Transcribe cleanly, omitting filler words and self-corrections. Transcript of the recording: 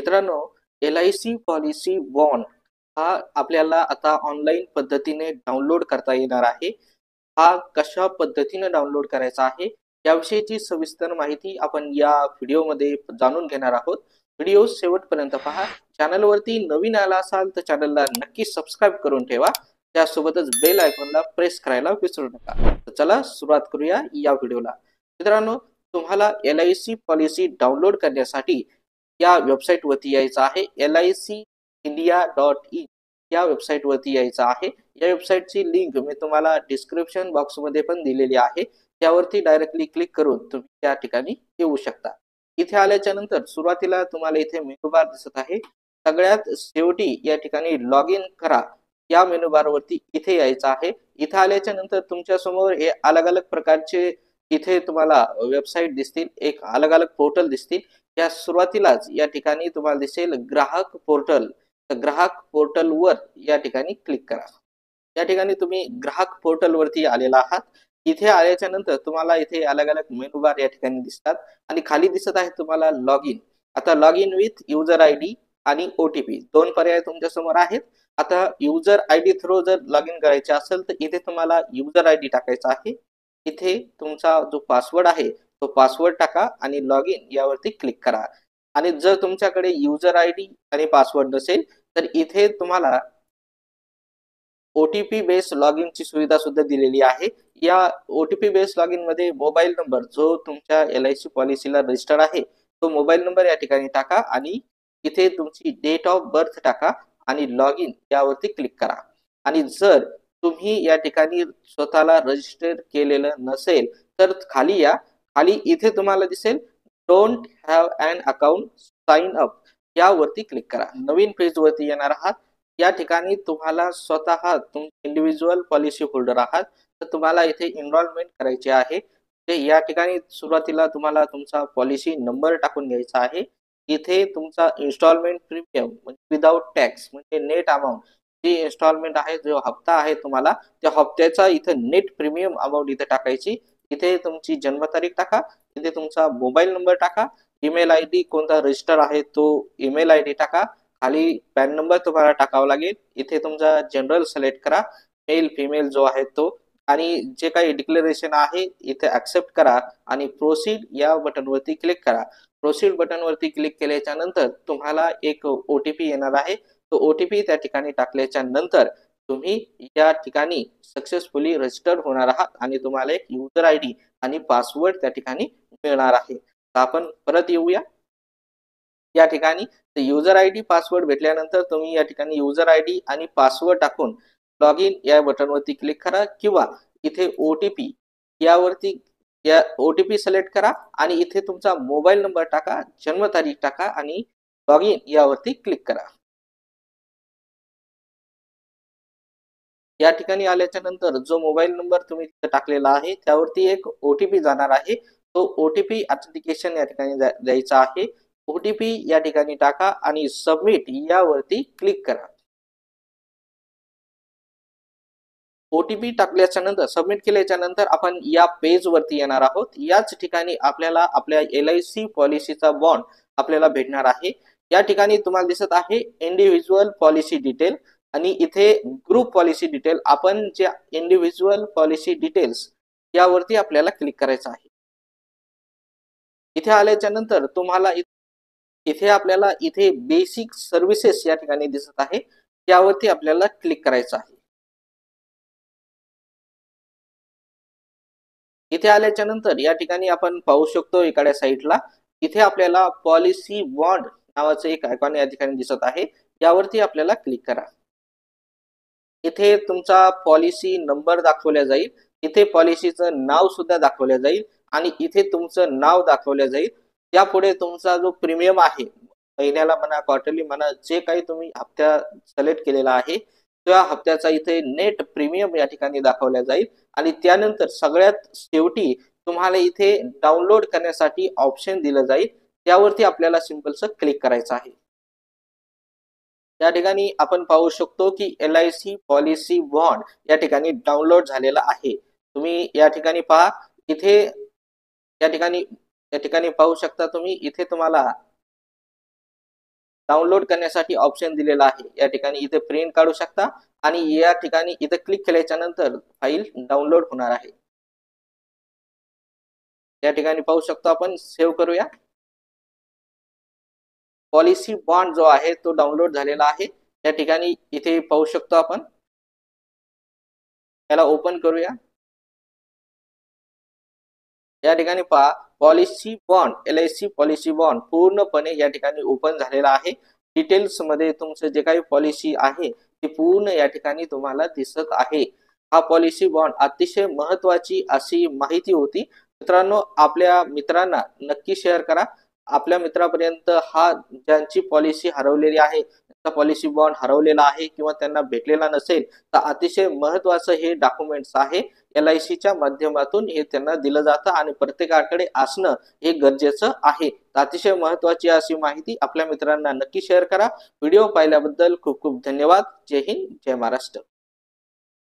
मित्रांनो, LIC policy bond हा आपल्याला आता ऑनलाईन पद्धतीने डाउनलोड करता येणार आहे. हा कशा पद्धतीने डाउनलोड करायचा आहे याविषयीची सविस्तर माहिती आपण या व्हिडिओमध्ये जाणून घेणार आहोत. व्हिडिओ शेवटपर्यंत पहा. चॅनलवरती नवीन आला असाल तर चॅनलला नक्की सबस्क्राईब करून ठेवा. त्यासोबतच बेल आयकॉनला प्रेस करायला विसरू नका. तर चला सुरुवात करूया या व्हिडिओला. मित्रांनो, तुम्हाला LIC पॉलिसी डाउनलोड करण्यासाठी या वेबसाईटवरती यायचं आहे. licindia.in या वेबसाईटवरती यायचं आहे. या वेबसाईटची लिंक मी तुम्हाला डिस्क्रिप्शन बॉक्समध्ये पण दिलेली आहे. त्यावरती डायरेक्टली क्लिक करून तुम्ही त्या ठिकाणी येऊ शकता. इथे आल्याच्या नंतर सुरुवातीला तुम्हाला इथे मेनू बार दिसत आहे. सगळ्यात शेवटी या ठिकाणी लॉग इन करा या मेनू बारवरती इथे यायचं आहे. इथे आल्याच्या नंतर तुमच्या समोर हे अलग अलग प्रकारचे इथे तुम्हाला वेबसाईट दिसतील, एक अलग अलग पोर्टल दिसतील. या सुरुवातीलाच या ठिकाणी तुम्हाला दिसेल ग्राहक पोर्टल. तर ग्राहक पोर्टल वर या ठिकाणी क्लिक करा. या ठिकाणी तुम्ही ग्राहक पोर्टल वरती आलेला आहात. इथे आल्याच्या नंतर तुम्हाला इथे अलग अलग मेनू बार या ठिकाणी दिसतात आणि खाली दिसत आहे तुम्हाला लॉग इन. आता log in with user ID आणि OTP दोन पर्याय तुमच्या समोर आहेत. आता युजर आयडी थ्रू जर लॉग इन करायचे असेल तर इथे तुम्हाला युजर आयडी टाकायचा आहे. इथे तुमचा जो पासवर्ड आहे तो पासवर्ड टाका आणि लॉग इन यावरती क्लिक करा. आणि जर तुमच्याकडे युजर आयडी आणि पासवर्ड नसेल तर इथे तुम्हाला OTP बेस लॉग इन ची सुविधा सुद्धा दिलेली आहे. या OTP बेस लॉग इन मध्ये मोबाईल नंबर जो तुमच्या LIC पॉलिसीला रजिस्टर आहे तो मोबाईल नंबर या ठिकाणी टाका आणि इथे तुमची डेट ऑफ बर्थ टाका आणि लॉग इन यावरती क्लिक करा. आणि जर तुम्ही या ठिकाणी स्वतःला रजिस्टर केलेलं नसेल तर खाली या. खाली इथे तुम्हाला दिसेल don't have an account sign up यावरती क्लिक करा. नवीन पेज वरती येणार आहात. या ठिकाणी तुम्हाला स्वतः इंडिव्हिज्युअल पॉलिसी होल्डर आहात तर तुम्हाला इथे एनरोलमेंट करायची आहे. ते या ठिकाणी सुरुवातीला तुम्हाला तुमचा पॉलिसी नंबर टाकून घ्यायचा आहे. इथे तुमचा इन्स्टॉलमेंट प्रीमियम म्हणजे विदाउट टॅक्स म्हणजे नेट अमाऊंट जी इन्स्टॉलमेंट आहे, जो हप्ता आहे तुम्हाला त्या हप्त्याचा इथे नेट प्रीमियम अमाऊंट इथे टाकायची. इथे तुमची जन्मतारीख टाका. इथे तुमचा मोबाईल नंबर टाका. ईमेल आयडी कोणता रजिस्टर आहे तो ईमेल आयडी टाका. खाली पॅन नंबर तुम्हाला टाकावा लागेल. इथे तुमचा जनरल सिलेक्ट करा, मेल फिमेल जो आहे तो, आणि जे काही डिक्लेरेशन आहे इथे ऍक्सेप्ट करा आणि प्रोसीड या बटनवरती क्लिक करा. प्रोसीड बटनवरती क्लिक केल्याच्या नंतर तुम्हाला एक OTP येणार आहे. तो OTP त्या ठिकाणी टाकल्याच्या नंतर तुम्ही या ठिकाणी सक्सेसफुली रजिस्टर होणार आहात आणि तुम्हाला एक युजर आयडी आणि पासवर्ड त्या ठिकाणी मिळणार आहे. तर आपण परत येऊया या ठिकाणी. युजर आयडी पासवर्ड भेटल्यानंतर तुम्ही या ठिकाणी युजर आयडी आणि पासवर्ड टाकून लॉग इन या बटनवरती क्लिक करा किंवा इथे OTP यावरती या OTP सिलेक्ट करा आणि इथे तुमचा मोबाईल नंबर टाका, जन्मतारीख टाका आणि लॉग इन यावरती क्लिक करा. या ठिकाणी आल्याच्या नंतर जो मोबाईल नंबर तुम्ही तिथे टाकलेला आहे त्यावरती एक OTP जाणार आहे. तो OTP ऑथेंटिकेशन या ठिकाणी द्यायचा आहे. OTP या ठिकाणी टाका आणि सबमिट यावरती क्लिक करा. OTP टाकल्याच्या नंतर सबमिट केल्याच्या नंतर आपण या पेज वरती येणार आहोत. याच ठिकाणी आपल्याला आपल्या LIC पॉलिसीचा बॉन्ड आपल्याला भेटणार आहे. या ठिकाणी तुम्हाला दिसत आहे इंडिव्हिज्युअल पॉलिसी डिटेल आणि इथे ग्रुप पॉलिसी डिटेल. आपण जे इंडिव्हिज्युअल पॉलिसी डिटेल्स यावरती आपल्याला क्लिक करायचं आहे. इथे आल्याच्या नंतर तुम्हाला इथे आपल्याला इथे बेसिक सर्व्हिसेस या ठिकाणी दिसत आहे त्यावरती आपल्याला क्लिक करायचं आहे. इथे आल्याच्या नंतर या ठिकाणी आपण पाहू शकतो इकडे साईडला इथे आपल्याला पॉलिसी बॉन्ड नावाचं एक आयकॉन या ठिकाणी दिसत आहे. यावरती आपल्याला क्लिक करा. इथे तुमचा पॉलिसी नंबर दाखवला जाईल. इथे पॉलिसीचं नाव सुद्धा दाखवलं जाईल आणि इथे तुमचं नाव दाखवलं जाईल. त्यापुढे तुमचा जो प्रीमियम आहे, महिन्याला म्हणा क्वार्टरली म्हणा, जे काही तुम्ही हप्ता सिलेक्ट केलेला आहे त्या हप्त्याचा इथे नेट प्रीमियम या ठिकाणी दाखवला जाईल. आणि त्यानंतर सगळ्यात शेवटी तुम्हाला इथे डाउनलोड करण्यासाठी ऑप्शन दिलं जाईल. त्यावरती आपल्याला सिंपलसं क्लिक करायचं आहे. या ठिकाणी आपण पाहू शकतो की LIC पॉलिसी बॉन्ड या ठिकाणी डाउनलोड झालेला आहे. तुम्ही या ठिकाणी पहा. इथे या ठिकाणी पाहू शकता तुम्ही. इथे तुम्हाला डाउनलोड करण्यासाठी ऑप्शन दिलेला आहे। या ठिकाणी इथे प्रिंट काढू शकता आणि या ठिकाणी इथे क्लिक केल्याच्या नंतर फाईल डाउनलोड होणार आहे। या ठिकाणी पाहू शकतो आपण, सेव्ह करूया। पॉलिसी बॉन्ड जो आहे तो डाउनलोड झालेला आहे। या ठिकाणी इथे पाहू शकतो आपण, याला ओपन करूया। या ठिकाणी पहा, policy bond, LIC policy bond पूर्णपणे या ठिकाणी ओपन झालेला आहे। डिटेल्स मध्ये तुमचे जे काही पॉलिसी आहे ती पूर्ण या ठिकाणी तुम्हाला दिसत आहे। हा पॉलिसी बॉन्ड अतिशय महत्त्वाची अशी माहिती होती। मित्रांनो, आपल्या मित्रांना नक्की शेअर करा। आपल्या मित्रापर्यंत हा ज्यांची पॉलिसी हरवलेली आहे, पॉलिसी बॉन्ड हरवलेला आहे किंवा त्यांना भेटलेला नसेल, तर अतिशय महत्त्वाचं हे डॉक्युमेंट्स आहे। LICच्या माध्यमातून हे त्यांना दिलं जातं आणि प्रत्येकाकडे असणं हे गरजेचं आहे। अतिशय महत्त्वाची अशी माहिती आपल्या मित्रांना नक्की शेअर करा। व्हिडिओ पाहिल्याबद्दल खूप खूप धन्यवाद। जय हिंद, जय महाराष्ट्र।